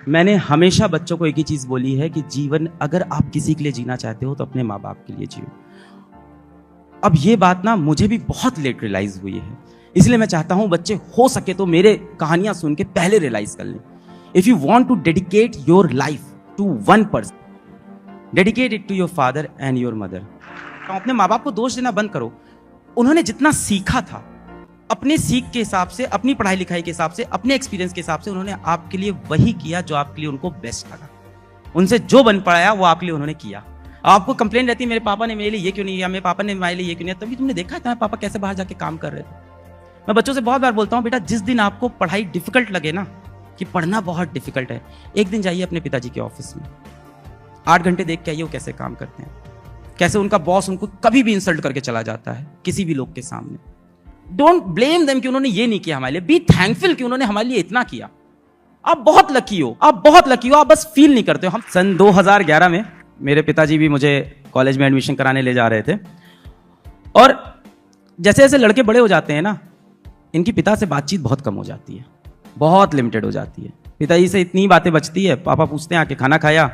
मैंने हमेशा बच्चों को एक ही चीज बोली है कि जीवन अगर आप किसी के लिए जीना चाहते हो तो अपने माँ बाप के लिए जियो। अब ये बात ना मुझे भी बहुत लेट रियलाइज हुई है, इसलिए मैं चाहता हूं बच्चे हो सके तो मेरे कहानियां सुन के पहले रियलाइज कर लें। If you want to dedicate your life to one person, dedicate it to your father and your mother. तो अपने माँ बाप को दोष देना बंद करो। उन्होंने जितना सीखा था अपने सीख के हिसाब से, अपनी पढ़ाई लिखाई के हिसाब से, अपने एक्सपीरियंस के हिसाब से उन्होंने आपके लिए वही किया जो आपके लिए उनको बेस्ट लगा। उनसे जो बन पाया वो आपके लिए उन्होंने किया। आपको कंप्लेंट रहती है मेरे पापा ने मेरे लिए ये क्यों नहीं किया, मेरे पापा ने मेरे लिए ये क्यों नहीं किया, तभी तुमने देखा है तुम्हारे पापा कैसे बाहर जाके काम कर रहे थे। मैं बच्चों से बहुत बार बोलता हूँ, बेटा जिस दिन आपको पढ़ाई डिफिकल्ट लगे ना, कि पढ़ना बहुत डिफिकल्ट है, एक दिन जाइए अपने पिताजी के ऑफिस में, 8 घंटे देख के आइए वो कैसे काम करते हैं, कैसे उनका बॉस उनको कभी भी इंसल्ट करके चला जाता है किसी भी लोग के सामने। डोंट ब्लेम देम कि उन्होंने ये नहीं किया हमारे लिए, बी थैंकफुल कि उन्होंने हमारे लिए इतना किया। आप बहुत लकी हो, आप बहुत लकी हो, आप बस फील नहीं करते हो। हम सन 2011 में मेरे पिताजी भी मुझे कॉलेज में एडमिशन कराने ले जा रहे थे, और जैसे जैसे लड़के बड़े हो जाते हैं ना, इनकी पिता से बातचीत बहुत कम हो जाती है, बहुत लिमिटेड हो जाती है। पिताजी से इतनी बातें बचती है, पापा पूछते हैं आके खाना खाया,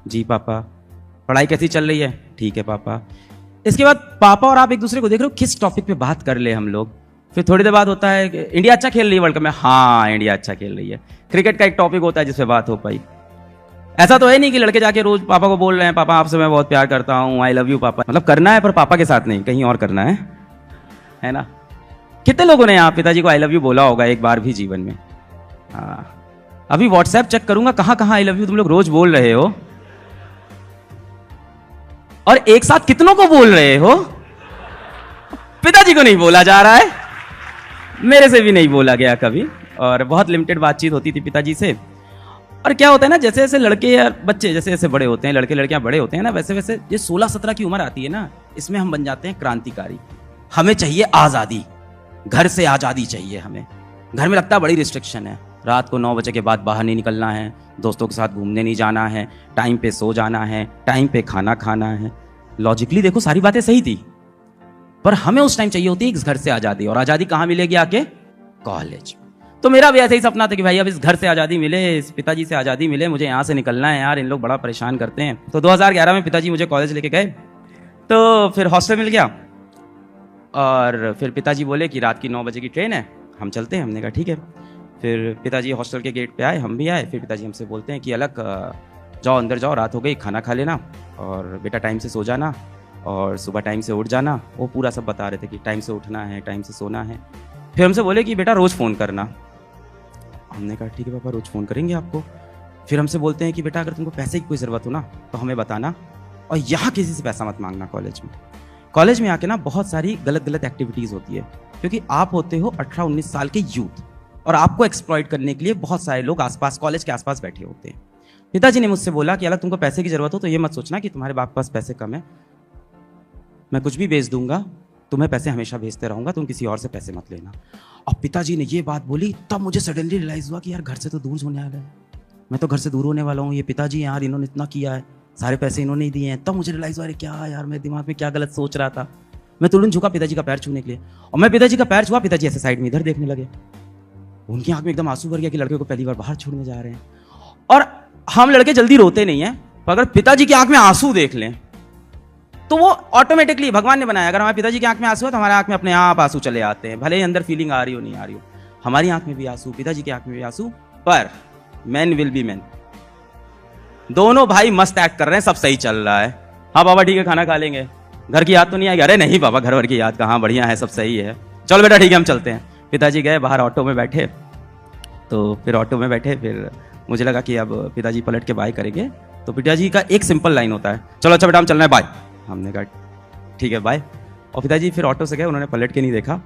जी पापा, पढ़ाई कैसी चल रही है, ठीक है पापा। इसके बाद पापा और आप एक दूसरे को देख रहे हो किस टॉपिक पे बात कर ले हम लोग। फिर थोड़ी देर बाद होता है कि इंडिया अच्छा खेल रही है वर्ल्ड कप में, हाँ इंडिया अच्छा खेल रही है। क्रिकेट का एक टॉपिक होता है जिस पे बात हो पाई। ऐसा तो है नहीं कि लड़के जाके रोज पापा को बोल रहे हैं पापा आपसे मैं बहुत प्यार करता हूँ, आई लव यू पापा। मतलब करना है पर पापा के साथ नहीं, कहीं और करना है ना। कितने लोगों ने यहाँ पिताजी को आई लव यू बोला होगा एक बार भी जीवन में। हाँ, अभी व्हाट्सएप चेक करूंगा कहाँ कहाँ आई लव यू तुम लोग रोज बोल रहे हो, और एक साथ कितनों को बोल रहे हो। पिताजी को नहीं बोला जा रहा है, मेरे से भी नहीं बोला गया कभी, और बहुत लिमिटेड बातचीत होती थी पिताजी से। और क्या होता है ना, जैसे जैसे लड़के या बच्चे जैसे जैसे बड़े होते हैं, लड़के लड़कियां बड़े होते हैं ना, वैसे वैसे ये 16-17 की उम्र आती है ना, इसमें हम बन जाते हैं क्रांतिकारी। हमें चाहिए आज़ादी, घर से आज़ादी चाहिए हमें। घर में लगता है बड़ी रिस्ट्रिक्शन है, रात को 9 बजे के बाद बाहर नहीं निकलना है, दोस्तों के साथ घूमने नहीं जाना है, टाइम पे सो जाना है, टाइम पे खाना खाना है। लॉजिकली देखो सारी बातें सही थी, पर हमें उस टाइम चाहिए होती है इस घर से आज़ादी। और आज़ादी कहाँ मिलेगी? आके कॉलेज। तो मेरा भी ऐसा ही सपना था कि भाई अब इस घर से आज़ादी मिले, इस पिताजी से आज़ादी मिले, मुझे यहाँ से निकलना है यार, इन लोग बड़ा परेशान करते हैं। तो 2011 में पिताजी मुझे कॉलेज लेके गए, तो फिर हॉस्टल मिल गया, और फिर पिताजी बोले कि रात की 9 बजे की ट्रेन है, हम चलते हैं। हमने कहा ठीक है। फिर पिताजी हॉस्टल के गेट पे आए, हम भी आए। फिर पिताजी हमसे बोलते हैं कि अलग जाओ, अंदर जाओ, रात हो गई, खाना खा लेना, और बेटा टाइम से सो जाना, और सुबह टाइम से उठ जाना। वो पूरा सब बता रहे थे कि टाइम से उठना है, टाइम से सोना है। फिर हमसे बोले कि बेटा रोज़ फ़ोन करना। हमने कहा ठीक है पापा, रोज़ फ़ोन करेंगे आपको। फिर हमसे बोलते हैं कि बेटा अगर तुमको पैसे की कोई ज़रूरत हो ना तो हमें बताना, और यहाँ किसी से पैसा मत मांगना। कॉलेज में आके ना बहुत सारी गलत गलत एक्टिविटीज़ होती है, क्योंकि आप होते हो 18-19 साल के यूथ, और आपको एक्सप्लॉइट करने के लिए बहुत सारे लोग आसपास, कॉलेज के आसपास बैठे होते हैं। पिताजी ने मुझसे बोला कि अगर तुमको पैसे की ज़रूरत हो तो ये मत सोचना कि तुम्हारे बाप के पास पैसे कम है, मैं कुछ भी भेज दूंगा, तुम्हें पैसे हमेशा भेजते रहूंगा, तुम किसी और से पैसे मत लेना। और पिताजी ने ये बात बोली, तब मुझे सडनली रियलाइज़ हुआ कि यार घर से तो दूर होने वाला है, मैं तो घर से दूर होने वाला हूँ। ये पिताजी यार इन्होंने इतना किया है, सारे पैसे इन्होंने ही दिए हैं। तब मुझे रियलाइज़ हुआ अरे क्या यार, मेरे दिमाग में क्या गलत सोच रहा था। मैं तुरंत झुका पिताजी का पैर छूने के लिए, और मैं पिताजी का पैर छुआ, पिताजी ऐसे साइड में इधर देखने लगे। उनकी आंख में एकदम आंसू भर गया कि लड़के को पहली बार बाहर छोड़ने जा रहे हैं। और हम लड़के जल्दी रोते नहीं हैं, पर अगर पिताजी की आंख में आंसू देख लें तो वो ऑटोमेटिकली भगवान ने बनाया। अगर हमारे पिताजी की आंख में आंसू है तो हमारे आंख में अपने आप आंसू चले आते हैं, भले ही अंदर फीलिंग आ रही हो नहीं आ रही हो। हमारी आंख में भी आंसू, पिताजी की आंख में भी आंसू, पर मैन विल बी मैन। दोनों भाई मस्त एक्ट कर रहे हैं, सब सही चल रहा है। हाँ बाबा ठीक है, खाना खा लेंगे, घर की याद तो नहीं आएगी? अरे नहीं बाबा, घर वर की याद कहाँ, बढ़िया है, सब सही है, चलो बेटा ठीक है हम चलते हैं। पिताजी गए बाहर, ऑटो में बैठे, तो फिर ऑटो में बैठे, फिर मुझे लगा कि अब पिताजी पलट के बाय करेंगे, तो पिताजी का एक सिंपल लाइन होता है, चलो अच्छा बेटा हम चलना है, बाय। हमने कहा ठीक है बाय। और पिताजी फिर ऑटो से गए, उन्होंने पलट के नहीं देखा।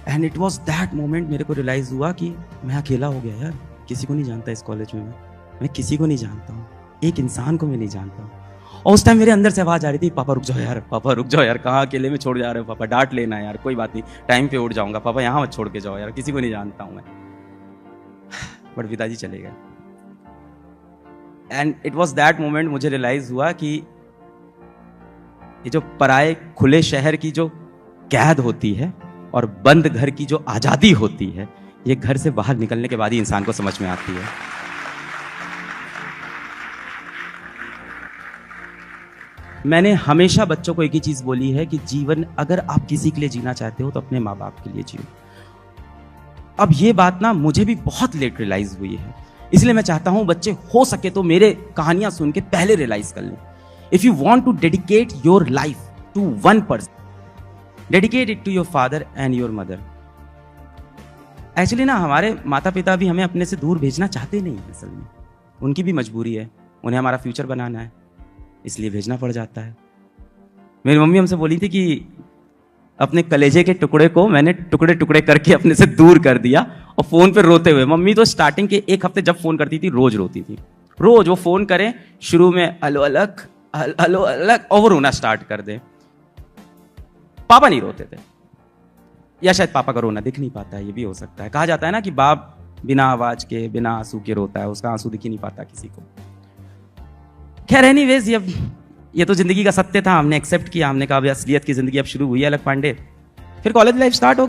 And it was that moment मेरे को रियलाइज़ हुआ कि मैं अकेला हो गया यार, किसी को नहीं जानता इस कॉलेज में, मैं किसी को नहीं जानता हूँ, एक इंसान को मैं नहीं जानता हूँ। और उस टाइम मेरे अंदर से आवाज़ आ रही थी, पापा रुक जाओ यार, पापा रुक जाओ यार, कहाँ अकेले में छोड़ जा रहे हो पापा, डांट लेना है यार, कोई बात नहीं, टाइम पे उठ जाऊँगा, पापा यहाँ मत छोड़ के जाओ यार, किसी को नहीं जानता हूँ मैं। बट पिताजी चले गए। And it was that moment मुझे रियलाइज़ हुआ कि ये जो पराए खुले शहर की जो कैद होती है और बंद घर की जो आज़ादी होती है, ये घर से बाहर निकलने के बाद ही इंसान को समझ में आती है। मैंने हमेशा बच्चों को एक ही चीज बोली है कि जीवन अगर आप किसी के लिए जीना चाहते हो तो अपने माँ बाप के लिए जियो। अब ये बात ना मुझे भी बहुत लेट रियलाइज हुई है, इसलिए मैं चाहता हूं बच्चे हो सके तो मेरे कहानियां सुन के पहले रियलाइज कर लें। If you want to dedicate your life to one person, dedicate it to your father and your mother. Actually ना हमारे माता पिता भी हमें अपने से दूर भेजना चाहते नहीं है, असल में उनकी भी मजबूरी है, उन्हें हमारा फ्यूचर बनाना है, इसलिए भेजना पड़ जाता है। मेरी मम्मी हमसे बोली थी कि अपने कलेजे के टुकड़े को मैंने टुकड़े टुकड़े करके अपने से दूर कर दिया, और फोन पे रोते हुए। मम्मी तो स्टार्टिंग के एक हफ्ते जब फोन करती थी रोज रोती थी, रोज वो फोन करें, शुरू में अलो अलग अलो अलग, और वो रोना स्टार्ट कर दे। पापा नहीं रोते थे, या शायद पापा का रोना दिख नहीं पाता है, ये भी हो सकता है। कहा जाता है ना कि बाप बिना आवाज के बिना आंसू के रोता है, उसका आंसू दिख ही नहीं पाता किसी को। खैर एनीवेज, ये तो जिंदगी का सत्य था, हमने एक्सेप्ट किया, हमने कहा असलियत की जिंदगी अब शुरू हुई है अलग पांडे। फिर कॉलेज लाइफ स्टार्ट हो